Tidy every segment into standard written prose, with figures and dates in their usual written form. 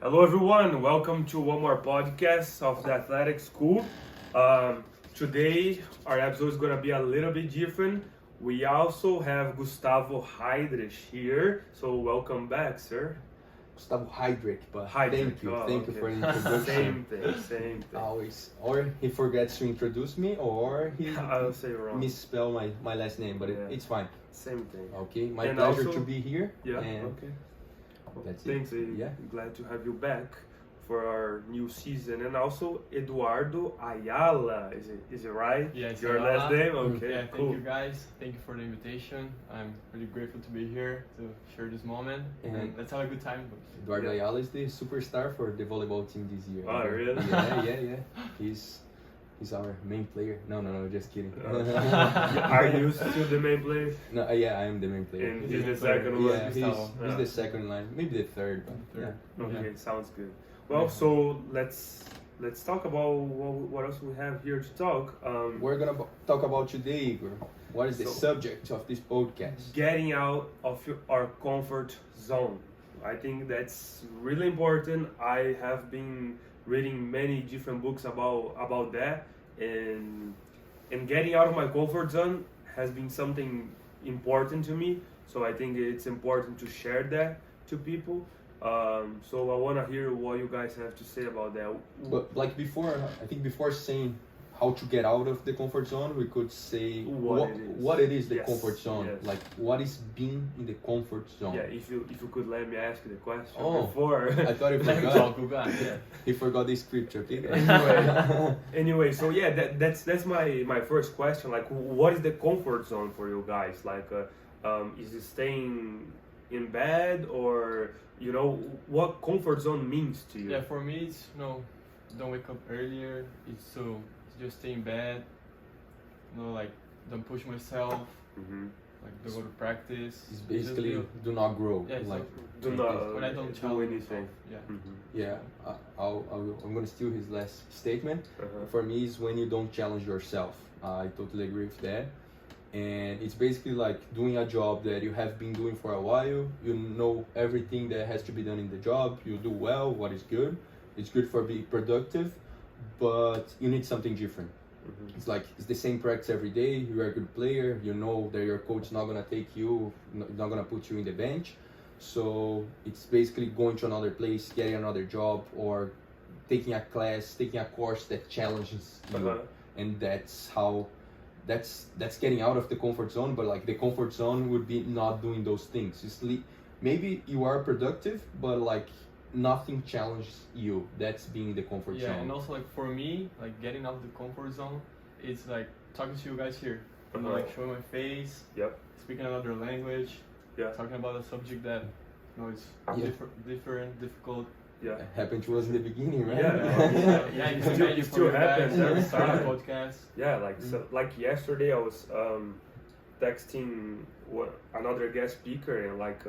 Hello, everyone. Welcome to one more podcast of the Athletic School. Today, our episode is going to be a little bit different. We also have Gustavo Heidrich here. So, welcome back, sir. Gustavo Heidrich, but Heidrich. thank you for the introduction. Same thing. Always, or he forgets to introduce me, or he I'll say wrong. misspell my last name, but it's fine. Same thing. Okay, my And pleasure also- to be here. Yeah, and okay. That's Thanks. it. Yeah. Glad to have you back for our new season. And also, Eduardo Ayala. Is it right? Yes, Your Ayala. last name? Okay, Yeah, thank cool. you guys. Thank you for the invitation. I'm really grateful to be here to share this moment And- and let's have a good time. Eduardo Yeah. Ayala is the superstar for the volleyball team this year. Oh, really? Yeah. He's our main player. No, just kidding. Are you still the main player? No, yeah, I am the main player. And He's he's the the player. second Yeah, one. he's Yeah. the second line, maybe the third, but Third. yeah. Okay, Yeah. sounds good. Well, so let's talk about what else we have here to talk. We're gonna talk about today, Igor. What is the So- subject of this podcast? Getting out of our comfort zone. I think that's really important. I have been reading many different books about that, and getting out of my comfort zone has been something important to me. So I think it's important to share that to people. So I want to hear what you guys have to say about that. But like before, I think before saying how to get out of the comfort zone, we could say what it is the Yes, comfort zone. yes. Like what is being in the comfort zone. Yeah, if you could let me ask you the question Oh. before. I thought he Let me forgot. talk, Guga. Yeah. He forgot the scripture. Okay. Anyway, so yeah, that's my first question. Like, what is the comfort zone for you guys? Like, is it staying in bed, or what comfort zone means to you? Yeah, for me it's don't wake up earlier. It's to just stay in bed. Like don't push myself. Hmm. Like don't go to practice. It's Just basically do- do not grow. Yeah, it's like Do not when I don't do challenge anything. myself. Yeah. Hmm. yeah, I'm gonna steal his last statement. Uh-huh. For me, is when you don't challenge yourself. I totally agree with that. And it's basically like doing a job that you have been doing for a while. You know everything that has to be done in the job. You do well, what is good. It's good for being productive, but you need something different. Mhm. It's like it's the same practice every day. You are a good player. You know that your coach is not gonna take you, not gonna put you in the bench. So it's basically going to another place, getting another job, or taking a class, taking a course that challenges you. Uh-huh. And that's how that's getting out of the comfort zone. But like the comfort zone would be not doing those things. Maybe you are productive, but like nothing challenges you. That's being the comfort Yeah, zone. and also like for me, like getting out of the comfort zone, it's like talking to you guys here. Uh-huh. Like showing my face, Yep. speaking another language, Yeah. talking about a subject that is Yeah. different, difficult. Yeah. It happened to us in the beginning, right? Yeah, It you can still- imagine it for still you guys happens to every start a time. podcast. Yeah, like yesterday I was texting another guest speaker, and like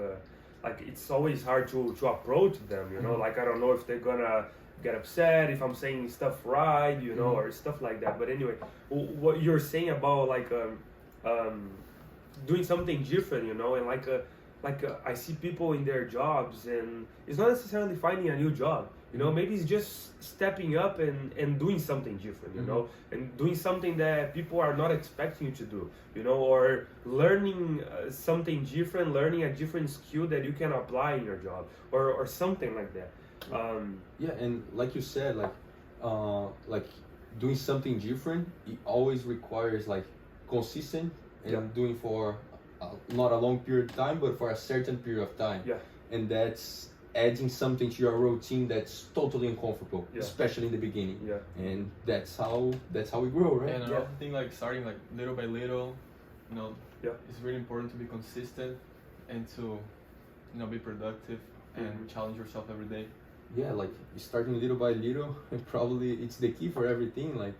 it's always hard to approach them, like I don't know if they're gonna get upset if I'm saying stuff right, or stuff like that. But anyway, what you're saying about like doing something different, and like I see people in their jobs, and it's not necessarily finding a new job. Maybe it's just stepping up and doing something different, and doing something that people are not expecting you to do, or learning something different, learning a different skill that you can apply in your job, or something like that. Yeah, and like you said, like doing something different, it always requires like consistent and Yeah. doing for not a long period of time, but for a certain period of time. Yeah. And that's adding something to your routine that's totally uncomfortable, Yeah. especially in the beginning. Yeah. And that's how we grow, right? And another thing, like starting like little by little, Yeah. it's really important to be consistent and to, be productive and Mhm. challenge yourself every day. Yeah, like starting little by little, and probably it's the key for everything. Like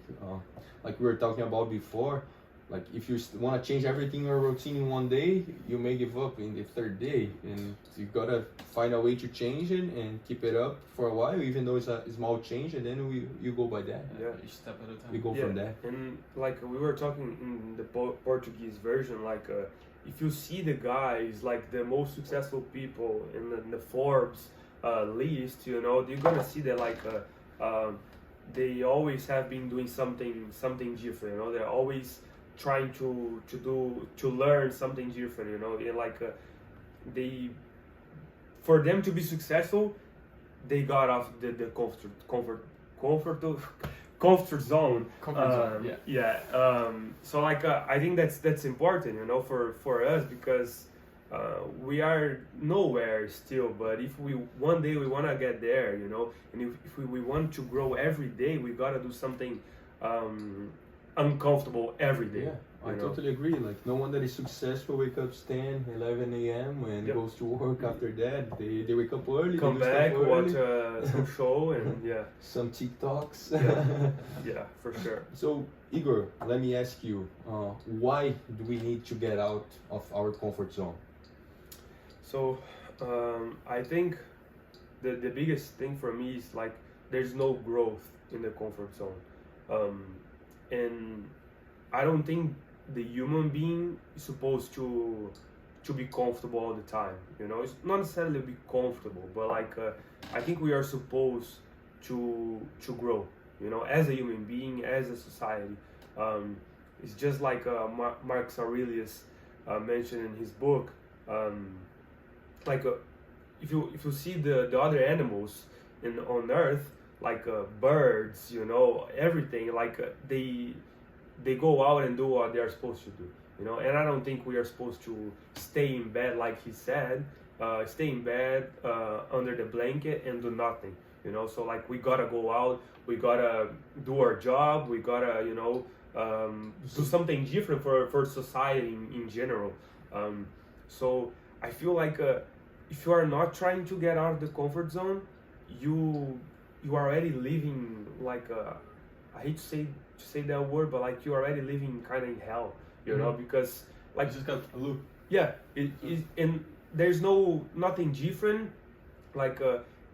we were talking about before, like if you want to change everything in your routine in one day, you may give up in the third day, and you gotta find a way to change it and keep it up for a while, even though it's a small change, and then you go by that. Yeah. Each step at a time. We go from there. And like we were talking in the Portuguese version, like if you see the guys, like the most successful people in the Forbes list, you know, you're gonna see that like they always have been doing something different. You know, they're always trying to learn something different. You know, and like they for them to be successful, they got off the comfort zone. Comfort zone, yeah. So like I think that's important, you know, for us because we are nowhere still. But if we one day we want to get there, you know, and if we want to grow every day, we gotta do something uncomfortable every day. Yeah, I totally agree. Like, no one that is successful wake up 10, 11 a.m. and Yep. goes to work after that. They wake up early, Come they do back, stuff watch early. some show, and yeah, Some TikToks. yeah, for sure. So, Igor, let me ask you, why do we need to get out of our comfort zone? So I think the biggest thing for me is like there's no growth in the comfort zone, and I don't think the human being is supposed to be comfortable all the time. You know, it's not necessarily be comfortable, but like I think we are supposed to grow. You know, as a human being, as a society. It's just like Marcus Aurelius mentioned in his book. Like if you see the other animals on Earth, like birds, you know, everything, like they go out and do what they are supposed to do, you know. And I don't think we are supposed to stay in bed, like he said, stay in bed under the blanket and do nothing, you know. So like we gotta go out, we gotta do our job, we gotta, you know, do something different for society in general. So I feel like if you are not trying to get out of the comfort zone, you are already living like I hate to say that word, but like you're already living kind of in hell, you know, because like You just got a loop. yeah, and there's nothing different, like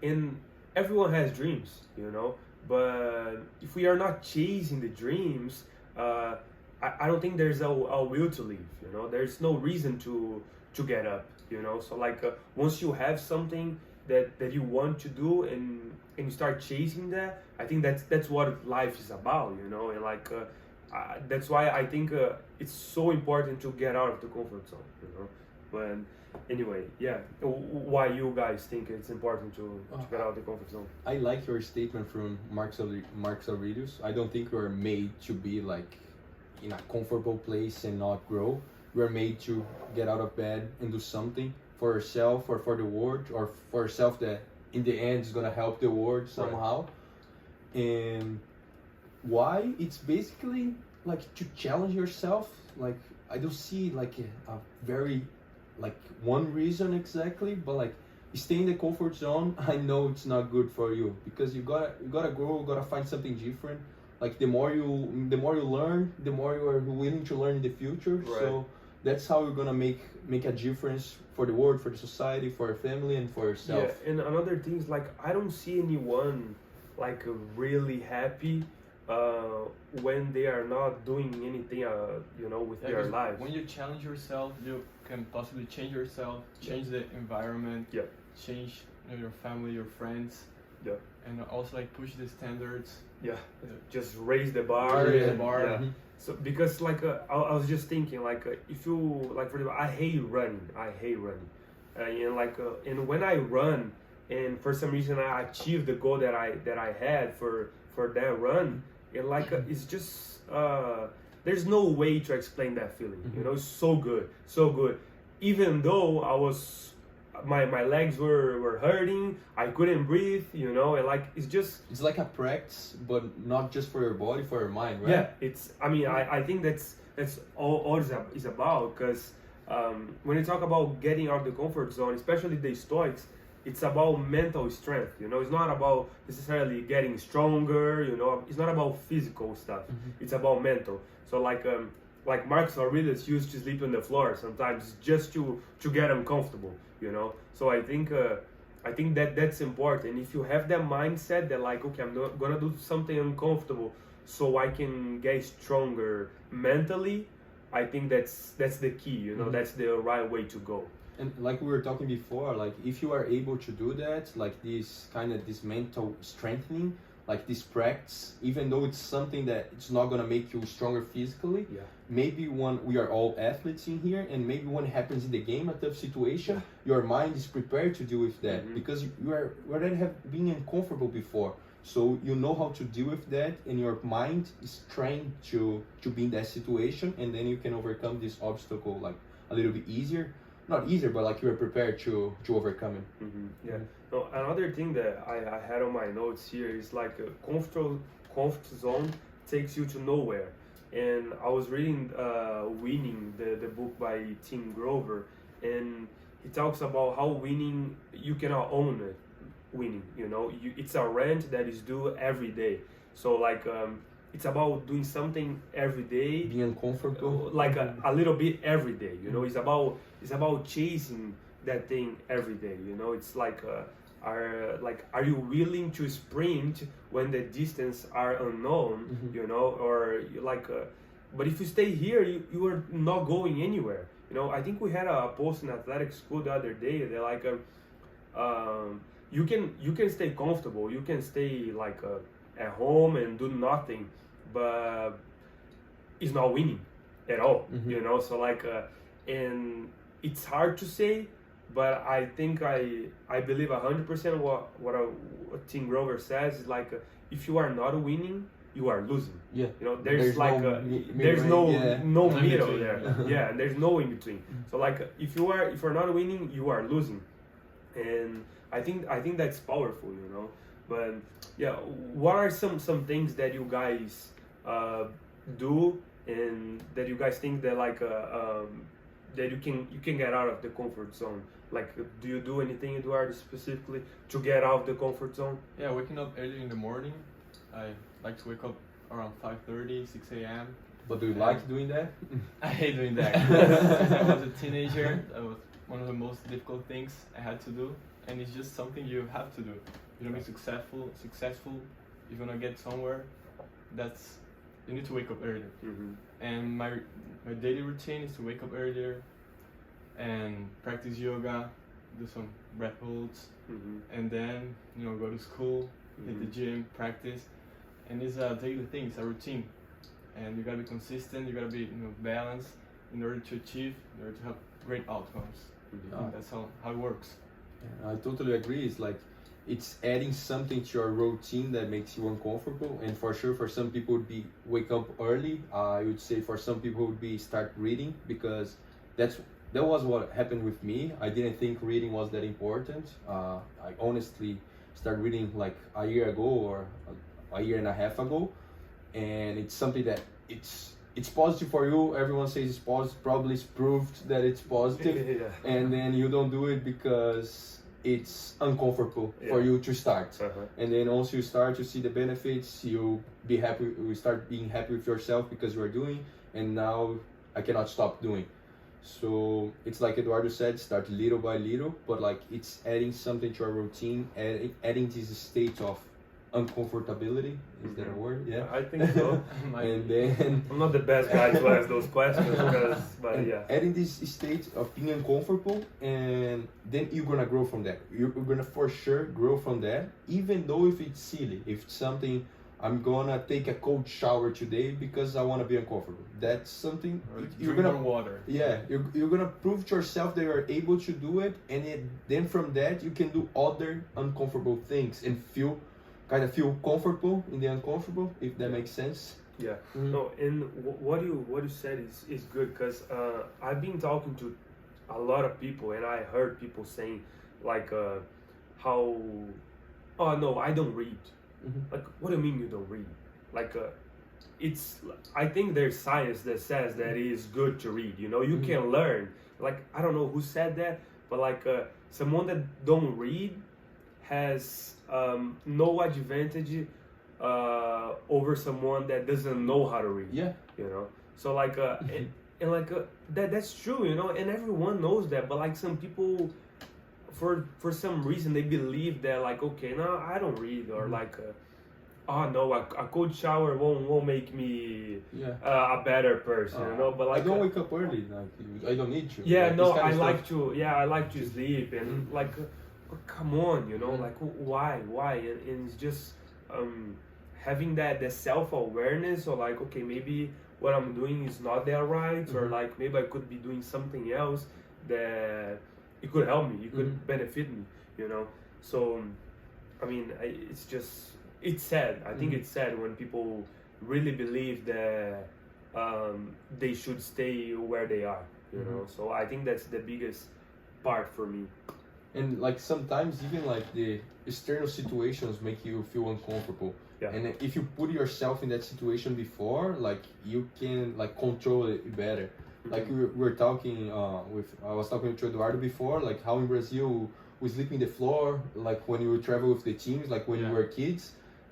and everyone has dreams, you know, but if we are not chasing the dreams, I don't think there's a will to live, you know. There's no reason to get up, you know. So like once you have something that you want to do and you start chasing that, I think that's what life is about, you know. And like that's why I think it's so important to get out of the comfort zone, you know. But anyway, yeah, why you guys think it's important to get out of the comfort zone? I like your statement from Marcus Aurelius. I don't think we're made to be like in a comfortable place and not grow. We're made to get out of bed and do something for yourself or for the world, or for yourself that in the end is gonna help the world somehow. Right. And why? It's basically like to challenge yourself. Like, I don't see like a very like one reason exactly, but like stay in the comfort zone. I know it's not good for you because you gotta grow, you gotta find something different. Like the more you learn, the more you are willing to learn in the future. Right. So that's how you're gonna make a difference for the world, for the society, for your family, and for yourself. Yeah, and another thing is like I don't see anyone like really happy when they are not doing anything, you know, with their lives. When you challenge yourself, you can possibly change yourself, change the environment, change, you know, your family, your friends, and also like push the standards. Just raise the bar. Raise the bar. Yeah. So because like I was just thinking like if you like, for example, I hate running, and like and when I run and for some reason I achieved the goal that I had for that run, and like it's just there's no way to explain that feeling. You know, it's so good, even though I was my legs were hurting, I couldn't breathe, you know, and like it's like a practice, but not just for your body, for your mind, right? Yeah, it's, I mean, I think that's all it's about, because when you talk about getting out of the comfort zone, especially the Stoics, it's about mental strength, you know. It's not about necessarily getting stronger, you know. It's not about physical stuff. It's about mental. So like Marcus Aurelius used to sleep on the floor sometimes just to get uncomfortable, you know. So I think that's important. If you have that mindset that like, okay, I'm not gonna do something uncomfortable so I can get stronger mentally, I think that's the key, you know. That's the right way to go. And like we were talking before, like if you are able to do that, like this kind of this mental strengthening, like this practice, even though it's something that it's not gonna make you stronger physically, maybe when we are all athletes in here, and maybe when it happens in the game, a tough situation, your mind is prepared to deal with that because you already have been uncomfortable before. So you know how to deal with that, and your mind is trained to be in that situation, and then you can overcome this obstacle like a little bit easier. Not easier, but like you're prepared to overcome it. Yeah. No, another thing that I had on my notes here is like a comfort zone takes you to nowhere. And I was reading Winning, the book by Tim Grover, and he talks about how winning, you cannot own it. Winning, you know, it's a rent that is due every day. So like it's about doing something every day, being uncomfortable, like a little bit every day, you know. It's about chasing that thing every day, you know. It's like are you willing to sprint when the distance are unknown, you know, or like but if you stay here, you are not going anywhere, you know. I think we had a post in athletic school the other day. They're like you can stay comfortable, you can stay like at home and do nothing, but it's not winning at all, you know. So like and it's hard to say, but I think I believe 100% what Tim Grover says is like if you are not winning, you are losing. Yeah, you know, there's like there's no middle there. Yeah, and there's no in between. So like if you're not winning, you are losing, and I think that's powerful, you know. But yeah, what are some things that you guys do and that you guys think that like that you can get out of the comfort zone? Like, do you do anything, Eduardo, specifically to get out of the comfort zone? Yeah, waking up early in the morning. I like to wake up around 5:30, 6 a.m. But do you like doing that? I hate doing that. Since I was a teenager, that was one of the most difficult things I had to do, and it's just something you have to do. You want to be successful. If you want to get somewhere, you need to wake up earlier. And my daily routine is to wake up earlier and practice yoga, do some breath holds, and then go to school, hit the gym, practice. And it's a daily thing, it's a routine, and you gotta be consistent. You gotta be balanced in order to have great outcomes. That's how it works. Yeah, I totally agree. It's like it's adding something to your routine that makes you uncomfortable, and for sure for some people it would be wake up early. I would say for some people it would be start reading, because that was what happened with me. I didn't think reading was that important. I honestly started reading like a year ago or a year and a half ago, and it's something that it's positive for you. Everyone says it's positive, probably it's proved that it's positive. And then you don't do it because it's uncomfortable for you to start. And then once you start to see the benefits, you start being happy with yourself because you are doing, and now I cannot stop doing. So it's like Eduardo said, start little by little, but like it's adding something to our routine, adding this state of uncomfortability. Is that a word? Yeah, I think so. And then I'm not the best guy to ask those questions, but yeah, adding this state of being uncomfortable, and then you're gonna grow from that. You're gonna for sure grow from that, even though if it's silly, if it's something. I'm gonna take a cold shower today because I want to be uncomfortable. That's something you're gonna more water. Yeah, you're gonna prove to yourself that you're able to do it, and then from that you can do other uncomfortable things and feel comfortable in the uncomfortable, if that makes sense. Yeah. No, and what you said is good, because I've been talking to a lot of people, and I heard people saying like how, oh no, I don't read. Like, what do you mean you don't read? Like, I think there's science that says that it is good to read. You can learn. Like, I don't know who said that, but like someone that don't read has no advantage over someone that doesn't know how to read. Yeah. So like and like that's true. And everyone knows that, but like some people, for some reason, they believe that like, okay, no, I don't read, or like oh no, a cold shower won't make me Yeah. a better person, you know. But I like don't wake up early. Like I don't need to. yeah, Like, no, this kind I of like stuff. to. Yeah, I like to sleep and like, come on, you know, Mhm. like why? And it's just having that self-awareness, or like, okay, maybe what I'm doing is not that right, or Mhm. like maybe I could be doing something else that it could help me, it could Mhm. benefit me, you know. So, I mean, it's just it's sad. I think Mhm. it's sad when people really believe that they should stay where they are, you know. Mhm. So I think that's the biggest part for me. And like sometimes even like the external situations make you feel uncomfortable. Yeah. And if you put yourself in that situation before, like you can like control it better. Like we were talking I was talking to Eduardo before, like how in Brazil we sleep in the floor, like when you travel with the teams, like when Yeah. we were kids,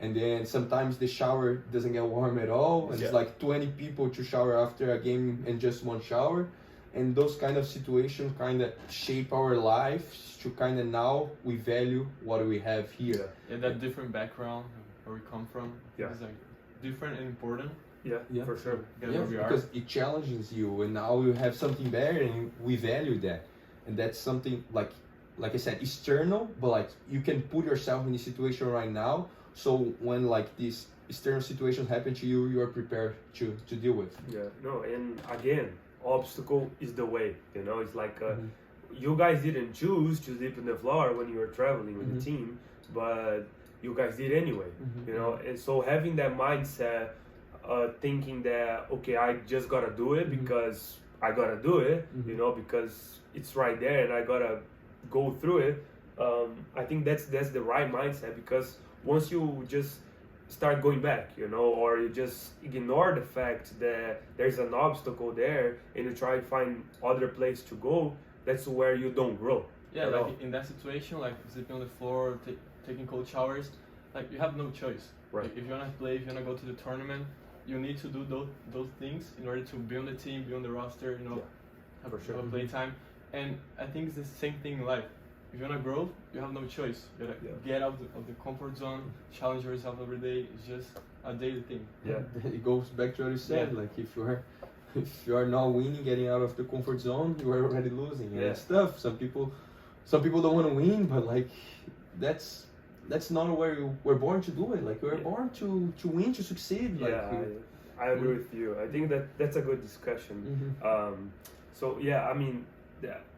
and then sometimes the shower doesn't get warm at all, and Yeah. it's like 20 people to shower after a game and just one shower. And those kind of situations kind of shape our lives to kind of now we value what we have here. Yeah, that different background where we come from Yeah. is like different and important. Yeah, Yeah. for sure. Get Yeah, where we are. because it challenges you, and now you have something better, and we value that. And that's something like I said, external, but like you can put yourself in the situation right now. So when like these external situations happen to you, you are prepared to deal with. Yeah, no, and again, obstacle is the way, you know. It's like Mhm. you guys didn't choose to sleep on the floor when you were traveling with Mhm. the team, but you guys did anyway, Mhm. you know. And so having that mindset, thinking that okay, I just gotta do it Mhm. because I gotta do it, Mhm. you know, because it's right there and I gotta go through it. I think that's the right mindset, because once you just start going back, you know, or you just ignore the fact that there's an obstacle there and you try to find other place to go, that's where you don't grow. Yeah, you know? like in that situation, like sleeping on the floor, taking cold showers, like you have no choice. Right. Like, if you wanna play, if you wanna go to the tournament, you need to do those things in order to be on the team, be on the roster, you know, Yeah, have, for sure. have a play time. And I think it's the same thing in life. If you wanna grow, you have no choice. You gotta Yeah. get out of the comfort zone, challenge yourself every day. It's just a daily thing. Yeah. It goes back to what you said. Yeah. Like if you are not winning, getting out of the comfort zone, you are already losing. And Yeah. it's tough. Some people don't want to win, but like that's not where you were born to do it. Like you were Yeah. born to win, to succeed. Like Yeah, I agree with you. I think that's a good discussion. Mhm. So yeah, I mean,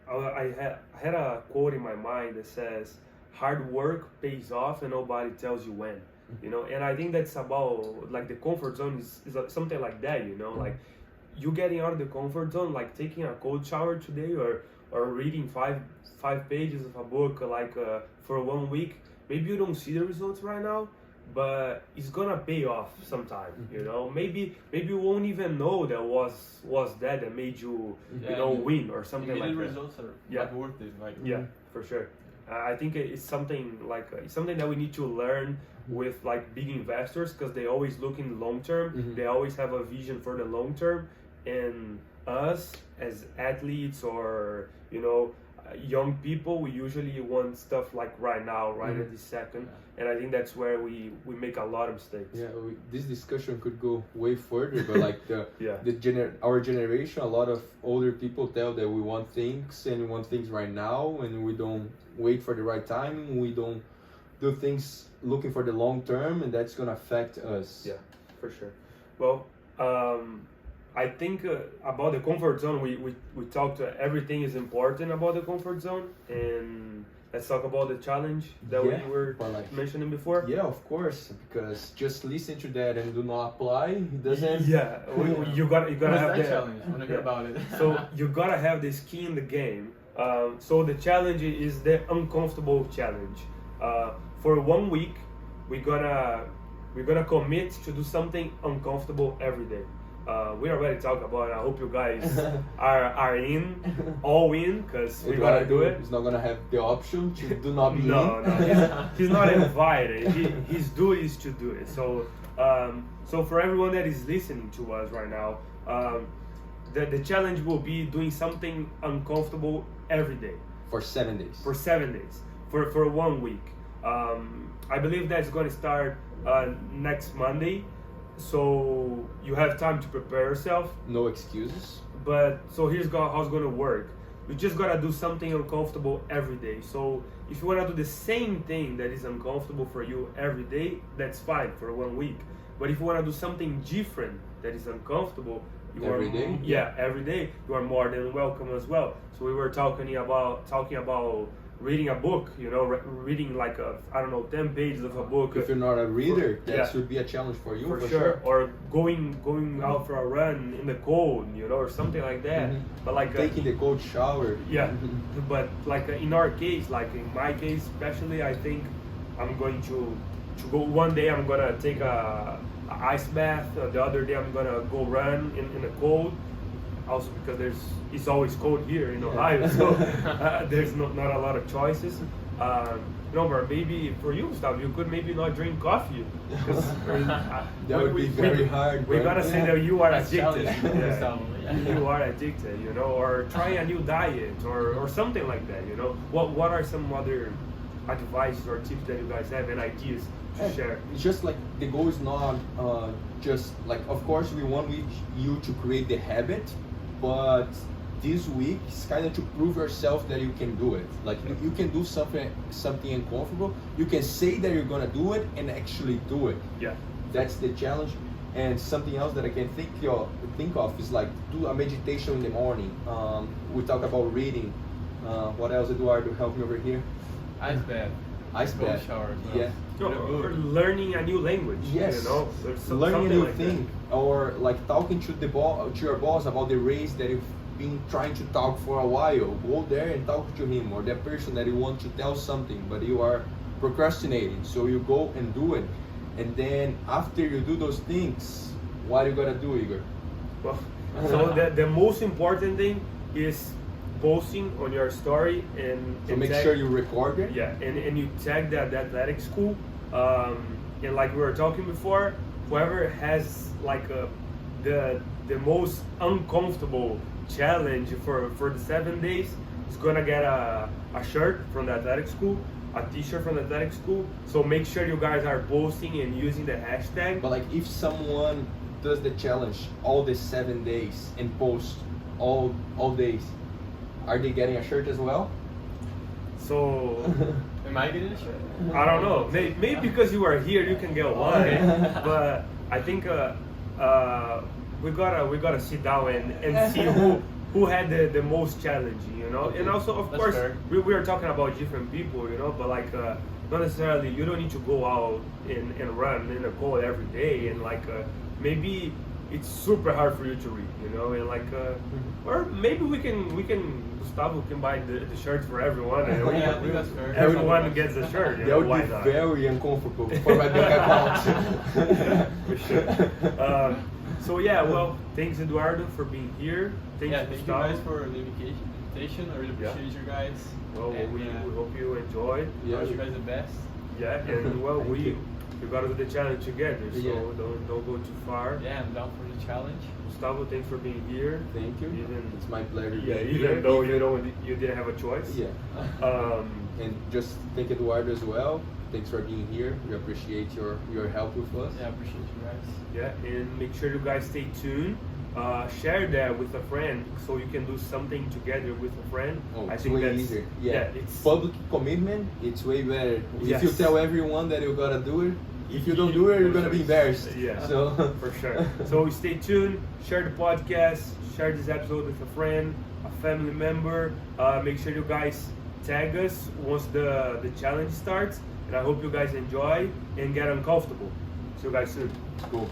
I had a quote in my mind that says, "Hard work pays off, and nobody tells you when." You know, and I think that's about like the comfort zone is something like that. You know, like you getting out of the comfort zone, like taking a cold shower today, or reading five pages of a book, like for 1 week. Maybe you don't see the results right now, but it's gonna pay off sometime. You know, maybe you won't even know that was that made you Yeah, know, and win or something like immediate that. results are Yeah. like worth it. Like Yeah, for sure. I think it's something like it's something that we need to learn with like big investors, because they always look in the long term. Mhm. They always have a vision for the long term, and us as athletes or you know young people, we usually want stuff like right now, right Mhm. at this second. And I think that's where we make a lot of mistakes. Yeah, this discussion could go way further, but like Yeah. our generation, a lot of older people tell that we want things and we want things right now, and we don't wait for the right time. We don't do things looking for the long term, and that's gonna affect us. Yeah, for sure. Well, I think about the comfort zone, we talked everything is important about the comfort zone, and let's talk about the challenge that Yeah, we were but like- mentioning before. Yeah, of course, because just listen to that and do not apply, it doesn't. Yeah, you gotta what's have that the challenge? I wanna hear Yeah. about it. So you gotta have the skin in the game. So the challenge is the uncomfortable challenge. For 1 week, we're gonna commit to do something uncomfortable every day. We already talked about it. I hope you guys are all in, because we gotta do it. He's not gonna have the option to do not be No, in. he's not invited. His duty is to do it. So, so for everyone that is listening to us right now, the challenge will be doing something uncomfortable every day For 7 days. for 7 days, for 1 week. I believe that's going to start next Monday, so you have time to prepare yourself. No excuses. But so here's how it's gonna work. You just gotta do something uncomfortable every day. So if you wanna do the same thing that is uncomfortable for you every day, that's fine for 1 week. But if you wanna do something different that is uncomfortable, Every day? Yeah, every day, you are more than welcome as well. So we were talking about reading a book. You know, reading like I don't know 10 pages of a book. If you're not a reader, that yeah. should be a challenge for you. For sure. Or going out for a run in the cold, you know, or something like that. But like taking the cold shower. Yeah, but like in our case, like in my case especially, I think I'm going to go one day. I'm gonna take a ice bath. The other day I'm gonna go run in the cold. Also because it's always cold here in Ohio, so there's not a lot of choices. No, but maybe for you, Gustavo, you could maybe not drink coffee. That would be very hard. We're gonna say that you are addicted. Yeah. You are addicted, you know, or try a new diet or something like that, you know. What are some other advice or tips that you guys have and ideas to share? It's just like the goal is not just like, of course we want you to create the habit, but this week is kind of to prove yourself that you can do it. Like you can do something uncomfortable. You can say that you're gonna do it and actually do it. Yeah, that's the challenge. And something else that I can think of is like do a meditation in the morning. We talk about reading. What else, Eduardo? Help me over here. Ice bath. Ice bath. Shower. Yeah. Or learning a new language. Yes. You know, Learning a new like thing, or like talking to your boss about the race that you've been trying to talk for a while. Go there and talk to him, or that person that you want to tell something, but you are procrastinating. So you go and do it, and then after you do those things, what are you gonna do, Igor? Well, so the most important thing is posting on your story and make tag, sure you record it. Yeah, and you tag the athletic school. And like we were talking before, whoever has like the most uncomfortable challenge for the 7 days is gonna get a shirt from the athletic school, a t-shirt from the athletic school. So make sure you guys are posting and using the hashtag. But like if someone does the challenge all the 7 days and posts all days, are they getting a shirt as well? So am I getting a shirt? I don't know. Maybe because you are here, you can get one. But I think we gotta sit down and see who had the most challenging, you know. Okay. And also, of That's course, fair. we are talking about different people, you know. But like, not necessarily. You don't need to go out and run in the cold every day. And like, maybe it's super hard for you to read, you know. And like, or maybe we can. Gustavo can buy the shirts for everyone. And Yeah, I think that's fair. everyone gets a shirt. You know, That why would be not? very uncomfortable for my bank account. For sure. So yeah, well, thanks Eduardo for being here. Thank you, Thank you Gustavo. guys for the invitation. I really Yeah. appreciate you guys. Well, And, we hope you enjoyed. Yeah. wish you guys the best. Yeah, and well, Thank you. we gotta do the challenge together. So Yeah. don't go too far. Yeah, I'm down for the challenge. Gustavo, thanks for being here. Thank you. Even- It's my pleasure. Yeah, being even here. though you didn't have a choice. Yeah. And just thank Eduardo as well. Thanks for being here. We appreciate your help with us. Yeah, I appreciate you guys. Yeah, and make sure you guys stay tuned. Share that with a friend so you can do something together with a friend. Oh, I it's think way that's easier. Yeah, it's public commitment. It's way better. Yes. If you tell everyone that you gotta do it, if you don't do it, you're gonna be embarrassed. Yeah. So For sure. So stay tuned, share the podcast, share this episode with a friend, a family member. Make sure you guys tag us once the challenge starts. And I hope you guys enjoy and get uncomfortable. See you guys soon. cool.